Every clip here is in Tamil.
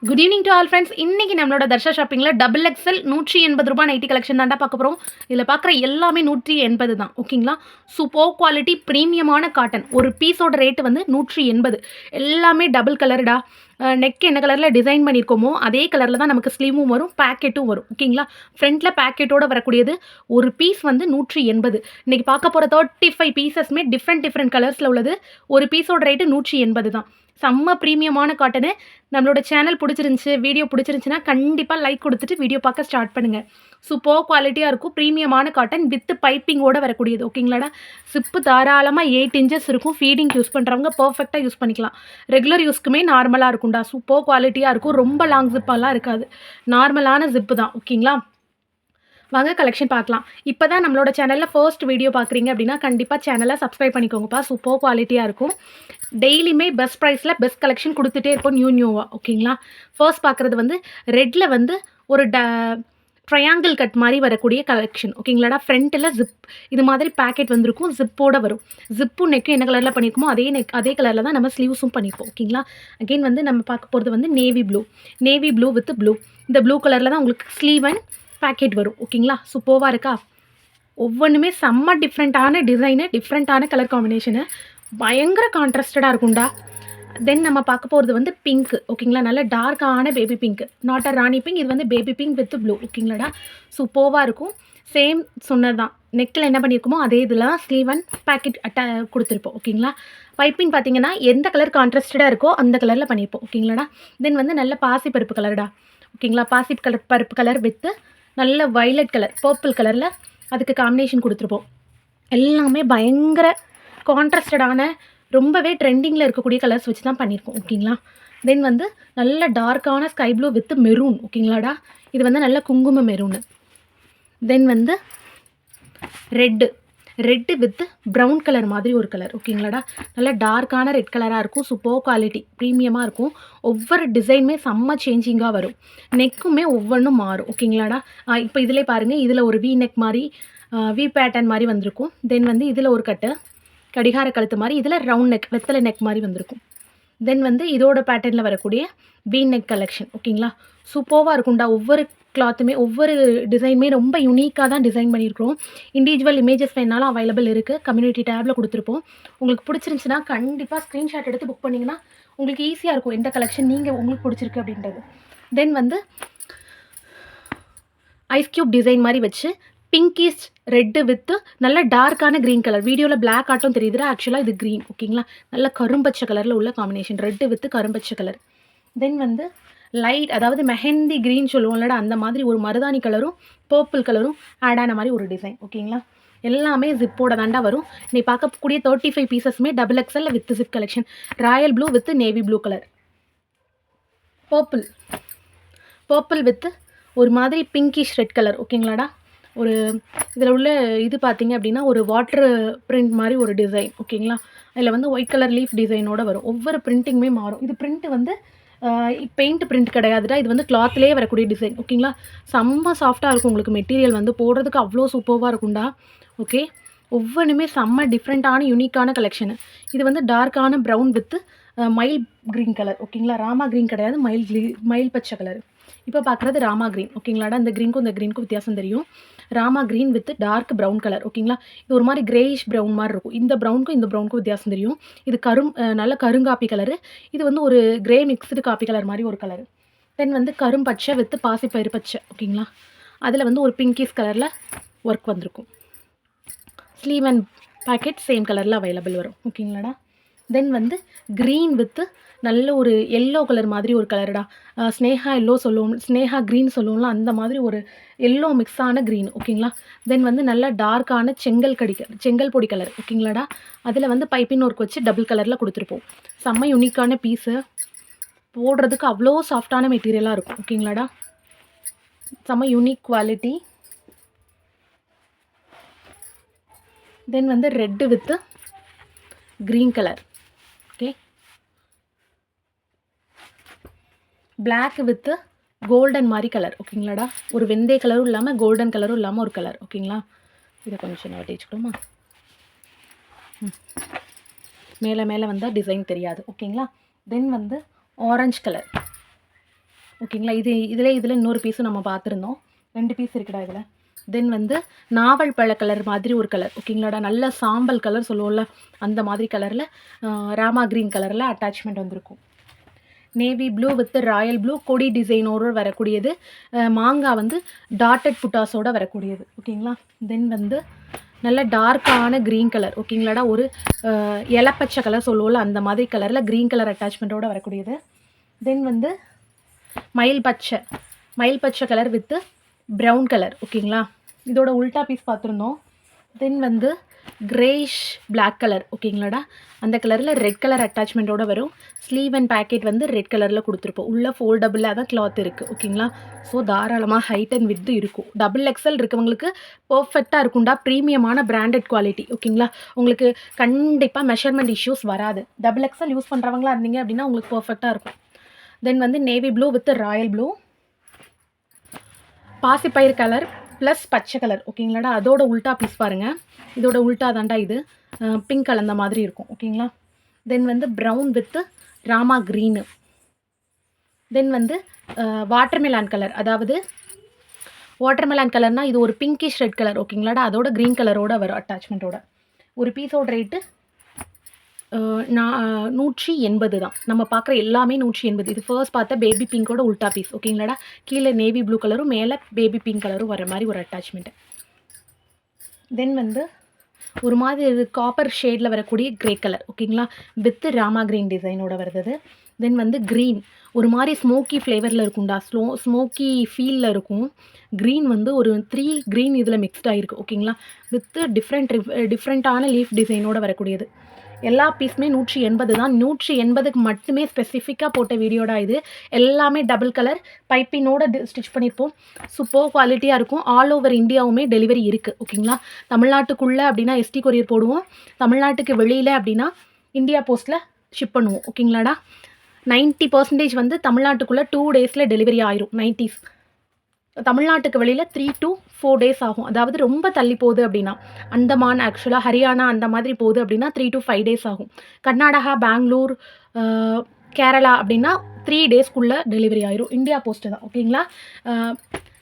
Good evening to all friends. இன்னைக்கு நம்மளோட தர்ஷா ஷாப்பிங்கில் டபுள் எக்ஸல் 180 ரூபாய் நைட்டி கலெக்ஷன் தாண்டா பார்க்க போகிறோம். இதில் பார்க்குற எல்லாமே 180 தான். ஓகேங்களா? சூப்பர் குவாலிட்டி ப்ரீமியமான காட்டன். ஒரு பீஸோட ரேட்டு வந்து 180. எல்லாமே டபுள் கலர்டா. நெக் என்ன கலரில் டிசைன் பண்ணியிருக்கோமோ அதே கலரில் தான் நமக்கு ஸ்லீவும் வரும், பேக்கெட்டும் வரும். ஓகேங்களா? ஃப்ரண்ட்டில் பேக்கெட்டோடு வரக்கூடியது. ஒரு பீஸ் வந்து 180. இன்றைக்கி பார்க்க போகிற 35 பீசஸ்மே டிஃப்ரெண்ட் கலர்ஸில் உள்ளது. ஒரு பீஸோட ரேட்டு 180 தான். செம்ம ப்ரீமியமான காட்டனு. நம்மளோட சேனல் பிடிச்சிருந்துச்சி, வீடியோ பிடிச்சிருந்துச்சின்னா கண்டிப்பாக லைக் கொடுத்துட்டு வீடியோ பார்க்க ஸ்டார்ட் பண்ணுங்கள். சூப்பர் குவாலிட்டியாக இருக்கும். ப்ரீமியமான காட்டன் வித் பைப்பிங்கோடு வரக்கூடியது. ஓகேங்களாடா? சிப்பு தாராளமாக 8 இன்ச்சஸ் இருக்கும். ஃபீடிங் யூஸ் பண்ணுறவங்க பர்ஃபெக்டாக யூஸ் பண்ணிக்கலாம். ரெகுலர் யூஸ்க்குமே நார்மலாக இருக்கும்டா. சூப்பர் குவாலிட்டியாக இருக்கும். ரொம்ப லாங் ஜிப்பெல்லாம் இருக்காது. நார்மலான ஜிப்பு தான். ஓகேங்களா? வாங்க கலெக்ஷன் பார்க்கலாம். இப்போ தான் நம்மளோட சேனலில் ஃபர்ஸ்ட் வீடியோ பார்க்குறீங்க அப்படின்னா கண்டிப்பாக சேனலை சப்ஸ்கிரைப் பண்ணிக்கோங்கப்பா. சூப்பர் குவாலிட்டியாக இருக்கும். டெய்லியுமே பெஸ்ட் ப்ரைஸில் பெஸ்ட் கலெக்ஷன் கொடுத்துட்டே இருப்போம் நியூவாக. ஓகேங்களா? ஃபர்ஸ்ட் பார்க்குறது வந்து ரெட்டில் வந்து ஒரு ட்ரையாங்கிள் கட் மாதிரி வரக்கூடிய கலெக்ஷன். ஓகேங்களாடா? ஃப்ரண்ட்டில் ஜிப் இது மாதிரி பேக்கெட் வந்திருக்கும். ஜிப்போடு வரும். ஜிப்பும் நெக்கும் என்ன கலரில் பண்ணியிருக்கோமோ அதே கலரில் தான் நம்ம ஸ்லீவ்ஸும் பண்ணியிருப்போம். ஓகேங்களா? அகெயின் வந்து நம்ம பார்க்க போகிறது வந்து நேவி ப்ளூ வித் ப்ளூ. இந்த ப்ளூ கலரில் தான் உங்களுக்கு ஸ்லீவ் அண்ட் பேக்கெட் வரும். ஓகேங்களா? சூப்பராக இருக்கா? ஒவ்வொன்றுமே செம்ம டிஃப்ரெண்ட்டான டிசைனு, டிஃப்ரெண்ட்டான கலர் காம்பினேஷனு, பயங்கர கான்ட்ராஸ்டடாக இருக்கும்டா. தென் நம்ம பார்க்க போகிறது வந்து பிங்க்கு. ஓகேங்களா? நல்ல டார்க்கான baby pink, not a Rani pink. இது வந்து பேபி பிங்க் வித் ப்ளூ. ஓகேங்களாடா? சூப்பராக இருக்கும். சேம் சொன்னது தான். நெக்கில் என்ன பண்ணியிருக்கோமோ அதே இதில் தான் ஸ்லீவ் அண்ட் பேக்கெட் கொடுத்துருப்போம். ஓகேங்களா? பைப்பிங் பார்த்தீங்கன்னா எந்த கலர் கான்ட்ராஸ்டடாக இருக்கோ அந்த கலரில் பண்ணியிருப்போம். ஓகேங்களாடா? தென் வந்து நல்ல பாசி பருப்பு கலர்டா. ஓகேங்களா? பாசி பருப்பு கலர் வித்து நல்ல வைலட் கலர், பர்பிள் கலரில் அதுக்கு காம்பினேஷன் கொடுத்துருப்போம். எல்லாமே பயங்கர கான்ட்ராஸ்டடான ரொம்பவே ட்ரெண்டிங்கில் இருக்கக்கூடிய கலர்ஸ் வச்சு தான் பண்ணியிருக்கோம். ஓகேங்களா? தென் வந்து நல்ல டார்க்கான ஸ்கை ப்ளூ வித் மெரூன். ஓகேங்களாடா? இது வந்து நல்ல குங்கும மெரூனு. தென் வந்து ரெட்டு வித் ப்ரௌன் கலர் மாதிரி ஒரு கலர். ஓகேங்களாடா? நல்ல டார்க்கான ரெட் கலராக இருக்கும். சூப்பர் குவாலிட்டி ப்ரீமியமாக இருக்கும். ஒவ்வொரு டிசைனுமே செம்ம சேஞ்சிங்காக வரும். நெக்குமே ஒவ்வொன்றும் மாறும். ஓகேங்களாடா? இப்போ இதிலே பாருங்கள். இதில் ஒரு வி நெக் மாதிரி, வி பேட்டர்ன் மாதிரி வந்திருக்கும். தென் வந்து இதில் ஒரு கட்டு கடிகார கழுத்து மாதிரி, இதில் ரவுண்ட் நெக் வெத்தலை நெக் மாதிரி வந்திருக்கும். தென் வந்து இதோட பேட்டர்னில் வரக்கூடிய வி நெக் கலெக்ஷன். ஓகேங்களா? சூப்பராக இருக்கும்டா. ஒவ்வொரு கிளாத்துமே ஒவ்வொரு டிசைனுமே ரொம்ப யூனிக்காக தான் டிசைன் பண்ணியிருக்கிறோம். இண்டிவிஜுவல் இமேஜஸ் வேணாலும் அவைலபிள் இருக்குது. கம்யூனிட்டி டேப்பில் கொடுத்துருப்போம். உங்களுக்கு பிடிச்சிருந்துச்சுன்னா கண்டிப்பாக ஸ்க்ரீன்ஷாட் எடுத்து புக் பண்ணிங்கன்னா உங்களுக்கு ஈஸியாக இருக்கும் எந்த கலெக்ஷன் உங்களுக்கு பிடிச்சிருக்கு அப்படின்றது. தென் வந்து ஐஸ் க்யூப் டிசைன் மாதிரி வச்சு பிங்கிஷ் ரெட்டு வித்து நல்ல டார்க்கான க்ரீன் கலர். வீடியோவில் பிளாக் ஆட்டும் தெரியுது. ஆக்சுவலாக இது க்ரீன். ஓகேங்களா? நல்ல கரும்பச்சை கலரில் உள்ள காம்பினேஷன். ரெட்டு வித்து கரும்பச்சை கலர். தென் வந்து லைட், அதாவது மெஹந்தி க்ரீன் சொல்லுவோம்லடா, அந்த மாதிரி ஒரு மருதாணி கலரும் பர்பிள் கலரும் ஆட் ஆன மாதிரி ஒரு டிசைன். ஓகேங்களா? எல்லாமே ஜிப்போட தாண்டா வரும். நீ பார்க்கக்கூடிய 35 பீசஸுமே double XL with zip collection. Royal blue with navy blue colour, purple with ஒரு மாதிரி பிங்கிஷ் ரெட் கலர். ஓகேங்களாடா? ஒரு இதில் உள்ள இது பார்த்தீங்க அப்படின்னா ஒரு வாட்டர் பிரிண்ட் மாதிரி ஒரு டிசைன். ஓகேங்களா? அதில் வந்து ஒயிட் கலர் லீஃப் டிசைனோடு வரும். ஒவ்வொரு பிரிண்டிங்குமே மாறும். இது பிரிண்ட்டு வந்து பெயிண்ட் பிரிண்ட் கிடையாதுடா. இது வந்து கிளாத்லேயே வரக்கூடிய டிசைன். ஓகேங்களா? செம்ம சாஃப்டாக இருக்கும். உங்களுக்கு மெட்டீரியல் வந்து போடுறதுக்கு அவ்வளோ சூப்பராக இருக்கும்டா. ஓகே, ஒவ்வொன்றுமே செம்ம டிஃப்ரெண்ட்டான யூனிக்கான கலெக்ஷனு. இது வந்து டார்க்கான ப்ரௌன் வித்து மயில் க்ரீன் கலர். ஓகேங்களா? ராமா க்ரீன் கிடையாது, மயில் பச்சை கலர். இப்போ பார்க்குறது ராமா க்ரீன். ஓகேங்களாடா? இந்த க்ரீனுக்கும் வித்தியாசம் தெரியும். Rama green with dark brown colour. ஓகேங்களா? இது ஒரு மாதிரி கிரேயிஷ் ப்ரௌன் மாதிரி இருக்கும். இந்த ப்ரௌனுக்கும் வித்தியாசம் தெரியும். இது நல்ல கருங்காப்பி கலரு. இது வந்து ஒரு கிரே மிக்ஸ்டு காப்பி கலர் மாதிரி ஒரு கலர். தென் வந்து கரும்பச்சை வித் பாசிப்பயிறு பச்சை. ஓகேங்களா? அதில் வந்து ஒரு பிங்கிஷ் கலரில் ஒர்க் வந்திருக்கும். ஸ்லீவ் அண்ட் பேக்கெட் சேம் கலரில் அவைலபிள் வரும். ஓகேங்களாடா? தென் வந்து க்ரீன் வித்து நல்ல ஒரு எல்லோ கலர் மாதிரி ஒரு கலருடா. ஸ்னேகா எல்லோ சொல்லுவோம், ஸ்னேகா க்ரீன் சொல்லுவோம்ல, அந்த மாதிரி ஒரு எல்லோ மிக்ஸான க்ரீன். ஓகேங்களா? தென் வந்து நல்ல டார்க்கான செங்கல் பொடி கலர். ஓகேங்களாடா? அதில் வந்து பைப்பிங் ஒர்க் வச்சு டபுள் கலரில் கொடுத்துருப்போம். செம்ம யூனிக்கான பீஸு. போடுறதுக்கு அவ்வளோ சாஃப்டான மெட்டீரியலாக இருக்கும். ஓகேங்களாடா? செம்ம யூனிக் குவாலிட்டி. தென் வந்து red with green colour. Okay, black with golden மாதிரி கலர். ஓகேங்களாடா? ஒரு வெந்தய கலரும் இல்லாமல் கோல்டன் கலரும் இல்லாமல் ஒரு கலர். ஓகேங்களா? இதை கொஞ்சம் நான் வச்சுக்கணுமா? மேலே வந்தால் டிசைன் தெரியாது. ஓகேங்களா? தென் வந்து ஆரஞ்சு கலர். ஓகேங்களா. இதில் இன்னொரு பீஸும் நம்ம பார்த்துருந்தோம். 2 பீஸ் இருக்குடா இதில். தென் வந்து நாவல் பழ கலர் மாதிரி ஒரு கலர் ஓகேங்களாடா. நல்ல சாம்பல் கலர் சொல்லுவோம்ல, அந்த மாதிரி கலரில் ராமா கிரீன் கலரில் அட்டாச்மெண்ட் வந்திருக்கும். Navy blue with royal blue கொடி டிசைனோடு வரக்கூடியது. மாங்காய் வந்து டாட்டட் புட்டாஸோடு வரக்கூடியது ஓகேங்களா. தென் வந்து நல்ல டார்க்கான க்ரீன் கலர் ஓகேங்களாடா. ஒரு இலப்பச்சை கலர் சொல்லுவோம்ல, அந்த மாதிரி கலரில் க்ரீன் கலர் அட்டாச்மெண்ட்டோடு வரக்கூடியது. தென் வந்து மயில் பச்சை கலர் வித்து ப்ரௌன் கலர் ஓகேங்களா. இதோட உல்டா பீஸ் பார்த்துருந்தோம். தென் வந்து கிரேஷ் பிளாக் கலர் ஓகேங்களாடா. அந்த கலரில் ரெட் கலர் அட்டாச்மெண்ட்டோடு வரும். ஸ்லீவ் அண்ட் பேக்கெட் வந்து ரெட் கலரில் கொடுத்துருப்போம். உள்ள ஃபோல்டபுளாக தான் கிளாத் இருக்குது ஓகேங்களா. ஸோ தாராளமாக ஹைட் அண்ட் வித்து இருக்கும். XXL இருக்கவங்களுக்கு பர்ஃபெக்டாக இருக்கும்டா. ப்ரீமியமான பிராண்டட் குவாலிட்டி ஓகேங்களா. உங்களுக்கு கண்டிப்பாக மெஷர்மெண்ட் இஷ்யூஸ் வராது. XXL யூஸ் பண்ணுறவங்களா இருந்தீங்க அப்படின்னா உங்களுக்கு பர்ஃபெக்டாக இருக்கும். தென் வந்து navy blue with royal blue, பாசிப்பயிர் கலர் ப்ளஸ் பச்சை கலர் ஓகேங்களாடா. அதோட உல்ட்டா பீஸ் பாருங்கள். இதோட உல்ட்டா தாண்டா இது பிங்க் கலந்த மாதிரி இருக்கும் ஓகேங்களா. தென் வந்து ப்ரௌன் வித்து ராமா க்ரீனு. தென் வந்து வாட்டர்மெலான் கலர், அதாவது வாட்டர்மெலான் கலர்னால் இது ஒரு பிங்கிஷ் ரெட் கலர் ஓகேங்களாடா. அதோட க்ரீன் கலரோட வரும் அட்டாச்மெண்ட்டோட. ஒரு பீஸோட ரேட்டு 180 தான். நம்ம பார்க்குற எல்லாமே 180. இது ஃபர்ஸ்ட் பார்த்த பேபி பிங்கோட உல்ட்டா பீஸ் ஓகேங்களாடா. கீழே நேவி ப்ளூ கலரும் மேலே பேபி பிங்க் கலரும் வர மாதிரி ஒரு அட்டாச்மெண்ட்டு. தென் வந்து ஒரு மாதிரி காப்பர் ஷேடில் வரக்கூடிய கிரே கலர் ஓகேங்களா. வித்து ராமா க்ரீன் டிசைனோட வருது. தென் வந்து க்ரீன் ஒரு மாதிரி ஸ்மோக்கி ஃப்ளேவரில் இருக்கும்டா. ஸ்மோக்கி ஃபீலில் இருக்கும். க்ரீன் வந்து ஒரு 3 க்ரீன் இதில் மிக்ஸ்ட் ஆகிருக்கு ஓகேங்களா. வித்து டிஃப்ரெண்ட்டான லீஃப் டிசைனோட வரக்கூடியது. எல்லா பீஸுமே 180 தான். 180க்கு மட்டுமே ஸ்பெசிஃபிக்காக போட்ட வீடியோடா இது. எல்லாமே டபுள் கலர் பைப்பினோட ஸ்டிச் பண்ணியிருப்போம். சூப்பர் குவாலிட்டியாக இருக்கும். ஆல் ஓவர் இந்தியாவுமே டெலிவரி இருக்குது ஓகேங்களா. தமிழ்நாட்டுக்குள்ளே அப்படின்னா ST கொரியர் போடுவோம். தமிழ்நாட்டுக்கு வெளியில் அப்படின்னா இந்தியா போஸ்ட்டில் ஷிப் பண்ணுவோம் ஓகேங்களாடா. 90% வந்து தமிழ்நாட்டுக்குள்ளே 2 டேஸில் டெலிவரி ஆயிரும். 90s தமிழ்நாட்டுக்கு வெளியில் 3 to 4 days ஆகும். அதாவது ரொம்ப தள்ளி போகுது அப்படின்னா, அந்தமான் ஆக்சுவலாக ஹரியானா அந்த மாதிரி போகுது அப்படின்னா 3 to 5 days ஆகும். கர்நாடகா, பெங்களூர், கேரளா அப்படின்னா 3 daysக்குள்ளே டெலிவரி ஆயிரும். இந்தியா போஸ்ட்டு தான் ஓகேங்களா.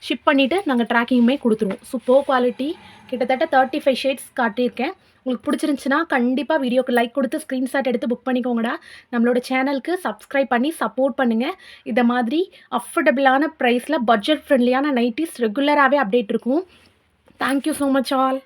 ஷிப் பண்ணிவிட்டு நாங்கள் ட்ராக்கிங்குமே கொடுத்துருவோம். Super quality. கிட்டத்தட்ட 35 ஷேட்ஸ் காட்டியிருக்கேன். உங்களுக்கு பிடிச்சிருந்துச்சுன்னா கண்டிப்பாக வீடியோக்கு லைக் கொடுத்து ஸ்க்ரீன்ஷாட் எடுத்து புக் பண்ணிக்கோங்கடா. நம்மளோட சேனலுக்கு சப்ஸ்கிரைப் பண்ணி சப்போர்ட் பண்ணுங்கள். இதை மாதிரி அஃபோர்டபுளான ப்ரைஸில் பட்ஜெட் ஃப்ரெண்ட்லியான நைட்டிஸ் ரெகுலராகவே அப்டேட் இருக்கும். Thank you so much all.